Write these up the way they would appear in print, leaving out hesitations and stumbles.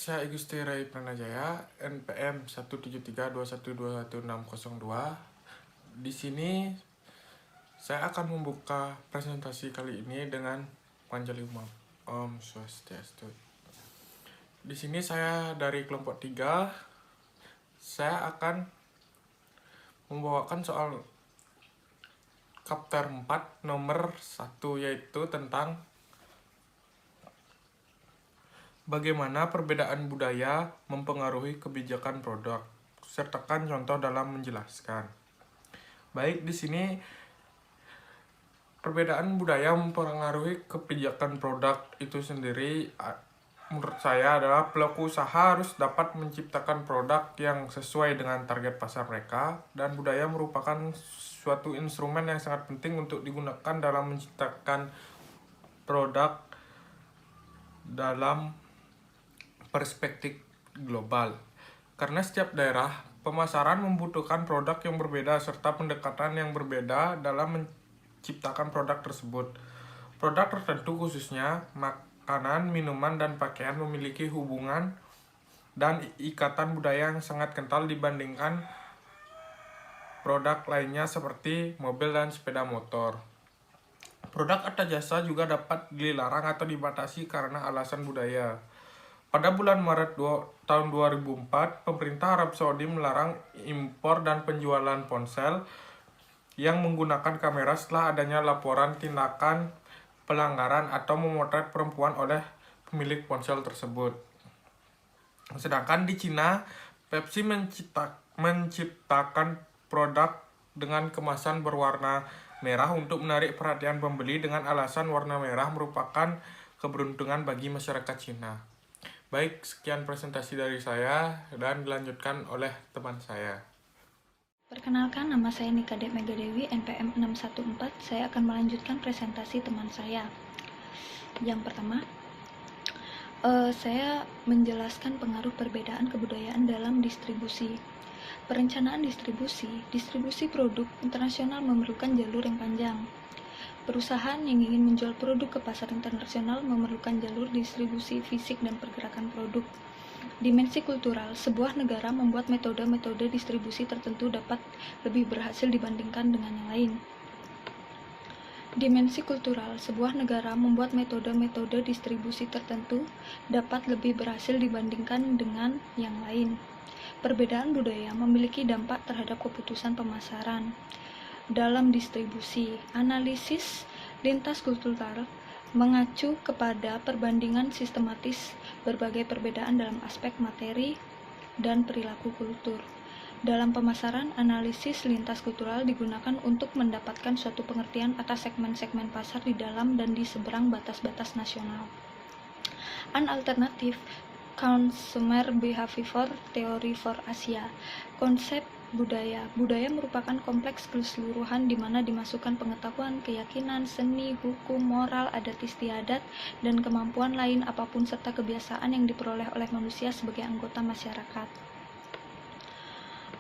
Saya Igusti Rai Pranajaya, NPM 17321210602. Di sini saya akan membuka presentasi kali ini dengan Panjali Umat Om Swastiastu. Di sini saya dari kelompok 3. Saya akan membawakan soal chapter 4 nomor 1, yaitu tentang bagaimana perbedaan budaya mempengaruhi kebijakan produk. Sertakan contoh dalam menjelaskan. Baik, di sini perbedaan budaya mempengaruhi kebijakan produk itu sendiri, menurut saya adalah pelaku usaha harus dapat menciptakan produk yang sesuai dengan target pasar mereka, dan budaya merupakan suatu instrumen yang sangat penting untuk digunakan dalam menciptakan produk dalam perspektif global. Karena setiap daerah pemasaran membutuhkan produk yang berbeda serta pendekatan yang berbeda dalam menciptakan produk tersebut. Produk tertentu khususnya makanan, minuman, dan pakaian memiliki hubungan dan ikatan budaya yang sangat kental dibandingkan produk lainnya seperti mobil dan sepeda motor. Produk atau jasa juga dapat dilarang atau dibatasi karena alasan budaya. Pada bulan Maret tahun 2004, pemerintah Arab Saudi melarang impor dan penjualan ponsel yang menggunakan kamera setelah adanya laporan tindakan pelanggaran atau memotret perempuan oleh pemilik ponsel tersebut. Sedangkan di Cina, Pepsi menciptakan produk dengan kemasan berwarna merah untuk menarik perhatian pembeli dengan alasan warna merah merupakan keberuntungan bagi masyarakat Cina. Baik, sekian presentasi dari saya dan dilanjutkan oleh teman saya. Perkenalkan, nama saya Nikade Megadewi, NPM 614. Saya akan melanjutkan presentasi teman saya. Yang pertama, saya menjelaskan pengaruh perbedaan kebudayaan dalam distribusi. Perencanaan distribusi produk internasional memerlukan jalur yang panjang. Perusahaan yang ingin menjual produk ke pasar internasional memerlukan jalur distribusi fisik dan pergerakan produk. Dimensi kultural, sebuah negara membuat metode-metode distribusi tertentu dapat lebih berhasil dibandingkan dengan yang lain. Dimensi kultural, sebuah negara membuat metode-metode distribusi tertentu dapat lebih berhasil dibandingkan dengan yang lain. Perbedaan budaya memiliki dampak terhadap keputusan pemasaran. Dalam distribusi, analisis lintas kultural mengacu kepada perbandingan sistematis berbagai perbedaan dalam aspek materi dan perilaku kultur. Dalam pemasaran, analisis lintas kultural digunakan untuk mendapatkan suatu pengertian atas segmen-segmen pasar di dalam dan di seberang batas-batas nasional. An alternative consumer behavior theory for Asia. Konsep budaya merupakan kompleks keseluruhan di mana dimasukkan pengetahuan, keyakinan, seni, hukum, moral, adat istiadat, dan kemampuan lain apapun serta kebiasaan yang diperoleh oleh manusia sebagai anggota masyarakat.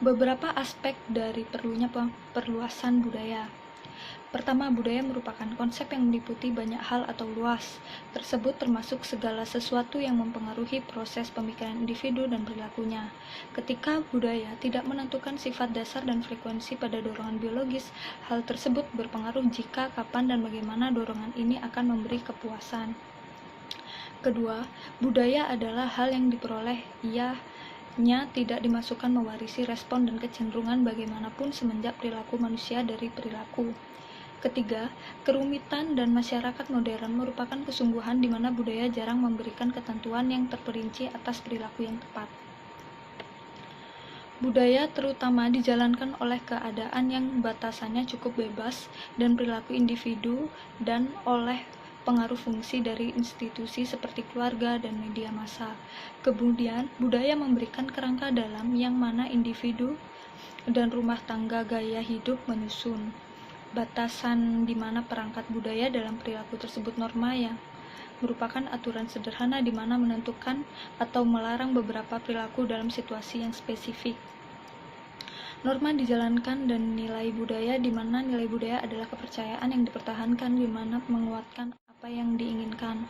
Beberapa aspek dari perlunya perluasan budaya. Pertama, budaya merupakan konsep yang meliputi banyak hal atau luas. Tersebut termasuk segala sesuatu yang mempengaruhi proses pemikiran individu dan perilakunya. Ketika budaya tidak menentukan sifat dasar dan frekuensi pada dorongan biologis, hal tersebut berpengaruh jika, kapan, dan bagaimana dorongan ini akan memberi kepuasan. Kedua, budaya adalah hal yang diperoleh, ianya tidak dimasukkan mewarisi respon dan kecenderungan bagaimanapun semenjak perilaku manusia dari perilaku. Ketiga, kerumitan dan masyarakat modern merupakan kesungguhan di mana budaya jarang memberikan ketentuan yang terperinci atas perilaku yang tepat. Budaya terutama dijalankan oleh keadaan yang batasannya cukup bebas dan perilaku individu dan oleh pengaruh fungsi dari institusi seperti keluarga dan media massa. Kemudian, budaya memberikan kerangka dalam yang mana individu dan rumah tangga gaya hidup menyusun. Batasan di mana perangkat budaya dalam perilaku tersebut norma yang merupakan aturan sederhana di mana menentukan atau melarang beberapa perilaku dalam situasi yang spesifik. Norma dijalankan dan nilai budaya di mana nilai budaya adalah kepercayaan yang dipertahankan di mana menguatkan apa yang diinginkan.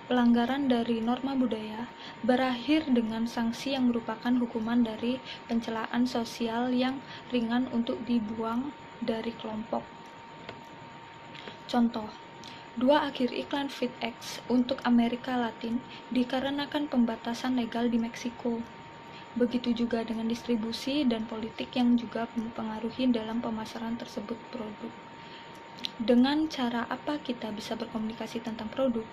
pelanggaran dari norma budaya berakhir dengan sanksi yang merupakan hukuman dari pencelaan sosial yang ringan untuk dibuang dari kelompok. Contoh, 2 akhir iklan FitX untuk Amerika Latin dikarenakan pembatasan legal di Meksiko. Begitu juga dengan distribusi dan politik yang juga mempengaruhi dalam pemasaran tersebut produk. Dengan cara apa kita bisa berkomunikasi tentang produk?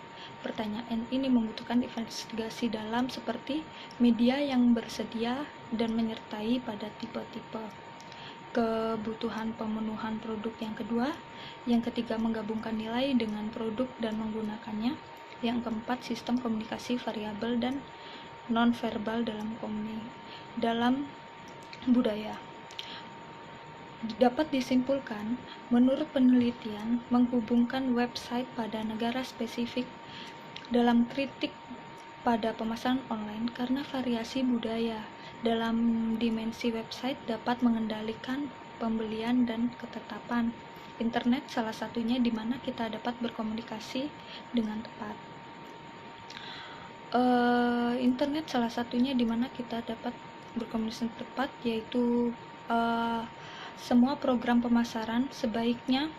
Pertanyaan ini membutuhkan investigasi dalam seperti media yang bersedia dan menyertai pada tipe-tipe kebutuhan pemenuhan produk yang kedua, yang ketiga menggabungkan nilai dengan produk dan menggunakannya, yang keempat sistem komunikasi variabel dan nonverbal dalam budaya. Dapat disimpulkan, menurut penelitian, menghubungkan website pada negara spesifik dalam kritik pada pemasaran online karena variasi budaya dalam dimensi website dapat mengendalikan pembelian dan ketetapan. Internet salah satunya di mana kita dapat berkomunikasi dengan tepat. Internet salah satunya di mana kita dapat berkomunikasi tepat, yaitu semua program pemasaran sebaiknya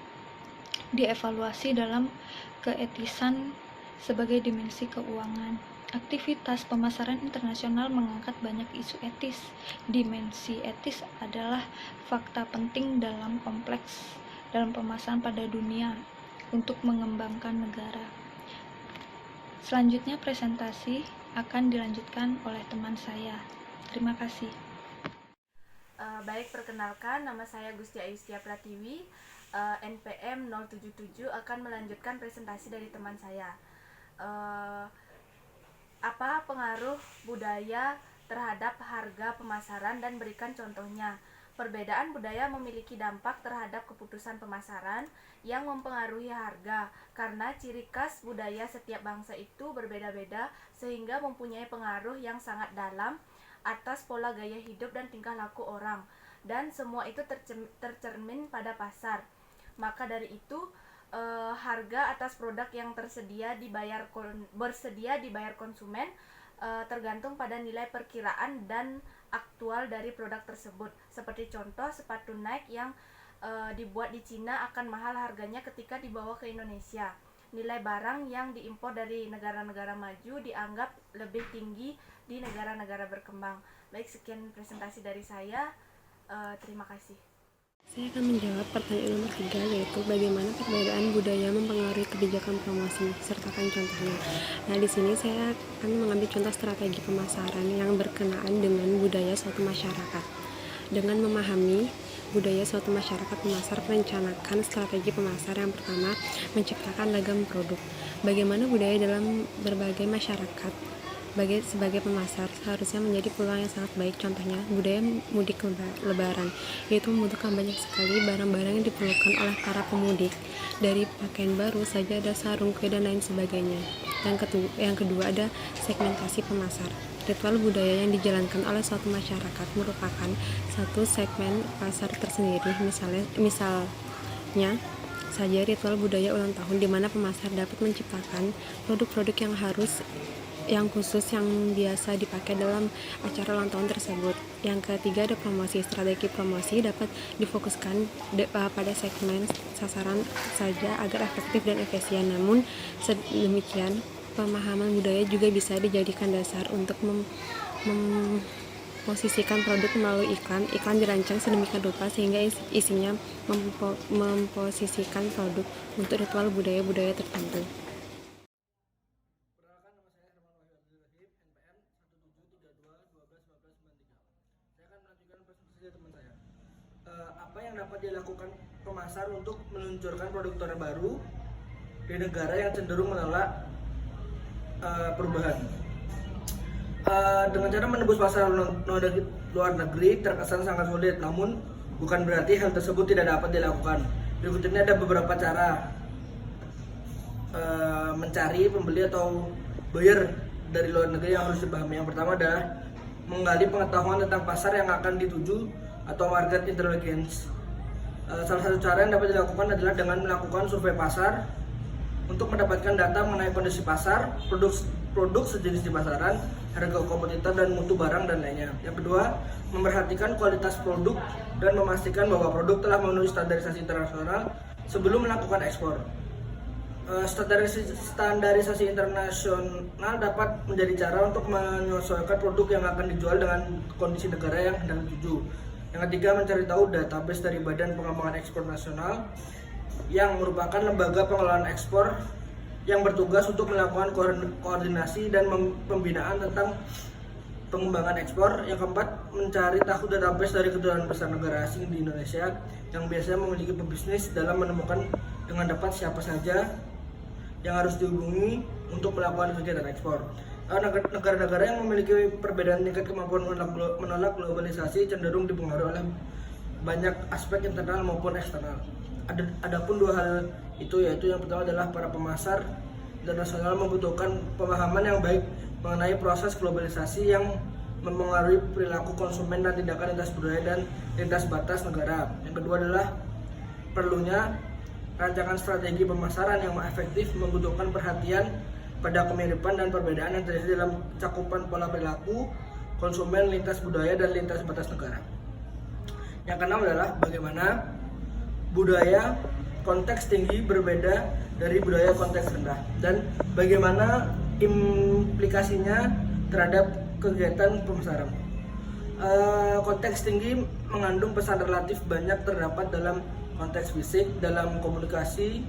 dievaluasi dalam keetisan sebagai dimensi keuangan. Aktivitas pemasaran internasional mengangkat banyak isu etis. Dimensi etis adalah fakta penting dalam pemasaran pada dunia untuk mengembangkan negara. Selanjutnya presentasi akan dilanjutkan oleh teman saya. Terima kasih. Baik, perkenalkan, nama saya Gusti Ayustia Pratiwi, NPM 077, akan melanjutkan presentasi dari teman saya. Apa pengaruh budaya terhadap harga pemasaran dan berikan contohnya. Perbedaan budaya memiliki dampak terhadap keputusan pemasaran yang mempengaruhi harga, karena ciri khas budaya setiap bangsa itu berbeda-beda sehingga mempunyai pengaruh yang sangat dalam atas pola gaya hidup dan tingkah laku orang, dan semua itu tercermin pada pasar. Maka dari itu harga atas produk yang bersedia dibayar konsumen tergantung pada nilai perkiraan dan aktual dari produk tersebut. Seperti contoh, sepatu Nike yang dibuat di Cina akan mahal harganya ketika dibawa ke Indonesia. Nilai barang yang diimpor dari negara-negara maju dianggap lebih tinggi di negara-negara berkembang. Baik, sekian presentasi dari saya. Terima kasih. Saya akan menjawab pertanyaan nomor 3, yaitu bagaimana perbedaan budaya mempengaruhi kebijakan promosi, sertakan contohnya. Nah, di sini saya akan mengambil contoh strategi pemasaran yang berkenaan dengan budaya suatu masyarakat. Dengan memahami budaya suatu masyarakat, pemasar merencanakan strategi pemasar. Yang pertama, menciptakan ragam produk. Bagaimana budaya dalam berbagai masyarakat sebagai pemasar seharusnya menjadi peluang yang sangat baik. Contohnya, budaya mudik lebaran, yaitu membutuhkan banyak sekali barang-barang yang diperlukan oleh para pemudik. Dari pakaian baru saja ada sarung, kue, dan lain sebagainya. Yang kedua ada segmentasi pemasar. Ritual budaya yang dijalankan oleh suatu masyarakat merupakan satu segmen pasar tersendiri. Misalnya saja ritual budaya ulang tahun, di mana pemasar dapat menciptakan produk-produk yang khusus yang biasa dipakai dalam acara ulang tahun tersebut. Yang ketiga ada promosi. Strategi promosi dapat difokuskan pada segmen sasaran saja agar efektif dan efisien. Namun demikian, pemahaman budaya juga bisa dijadikan dasar untuk memposisikan produk melalui iklan. Iklan dirancang sedemikian rupa sehingga isinya memposisikan produk untuk ritual budaya-budaya tertentu. Apa yang dapat dilakukan pemasar untuk meluncurkan produk terbaru di negara yang cenderung menolak perubahan? Dengan cara menembus pasar luar negeri terkesan sangat sulit, namun bukan berarti hal tersebut tidak dapat dilakukan. Berikut ini ada beberapa cara mencari pembeli atau buyer dari luar negeri yang harus dipahami. Yang pertama adalah menggali pengetahuan tentang pasar yang akan dituju atau market intelligence. Salah satu cara yang dapat dilakukan adalah dengan melakukan survei pasar untuk mendapatkan data mengenai kondisi pasar, produk sejenis di pasaran, harga kompetitor dan mutu barang dan lainnya. Yang kedua, memperhatikan kualitas produk dan memastikan bahwa produk telah memenuhi standarisasi internasional sebelum melakukan ekspor. Standarisasi internasional dapat menjadi cara untuk menyesuaikan produk yang akan dijual dengan kondisi negara yang hendak dituju. Yang ketiga, mencari tahu database dari Badan Pengembangan Ekspor Nasional yang merupakan lembaga pengelolaan ekspor yang bertugas untuk melakukan koordinasi dan pembinaan tentang pengembangan ekspor. Yang keempat, mencari tahu database dari kedutaan besar negara asing di Indonesia yang biasanya memiliki pebisnis dalam menemukan dengan dapat siapa saja yang harus dihubungi untuk melakukan kegiatan ekspor. Negara-negara yang memiliki perbedaan tingkat kemampuan menolak globalisasi cenderung dipengaruhi oleh banyak aspek internal maupun eksternal. Adapun dua hal itu, yaitu yang pertama adalah para pemasar internasional membutuhkan pemahaman yang baik mengenai proses globalisasi yang mempengaruhi perilaku konsumen dan tindakan lintas budaya dan lintas batas negara. Yang kedua adalah perlunya rancangan strategi pemasaran yang efektif membutuhkan perhatian pada kemiripan dan perbedaan yang terjadi dalam cakupan pola perilaku konsumen lintas budaya dan lintas batas negara. Yang keenam adalah bagaimana budaya konteks tinggi berbeda dari budaya konteks rendah dan bagaimana implikasinya terhadap kegiatan pemasaran. Konteks tinggi mengandung pesan relatif banyak terdapat dalam konteks fisik, dalam komunikasi.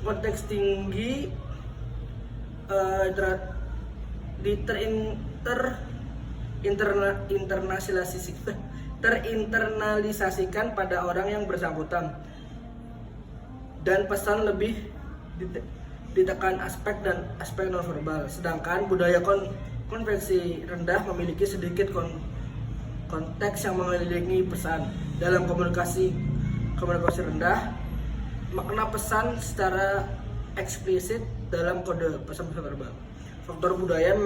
Konteks tinggi terinternalisasikan pada orang yang bersangkutan dan pesan lebih ditekan aspek nonverbal, sedangkan budaya konvensi rendah memiliki sedikit konteks yang mengelilingi pesan. Dalam komunikasi rendah, makna pesan secara eksplisit dalam kode pesan-pesan verbal. Faktor budaya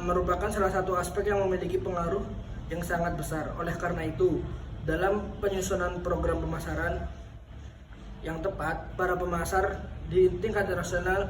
merupakan salah satu aspek yang memiliki pengaruh yang sangat besar. Oleh karena itu, dalam penyusunan program pemasaran yang tepat, para pemasar di tingkat nasional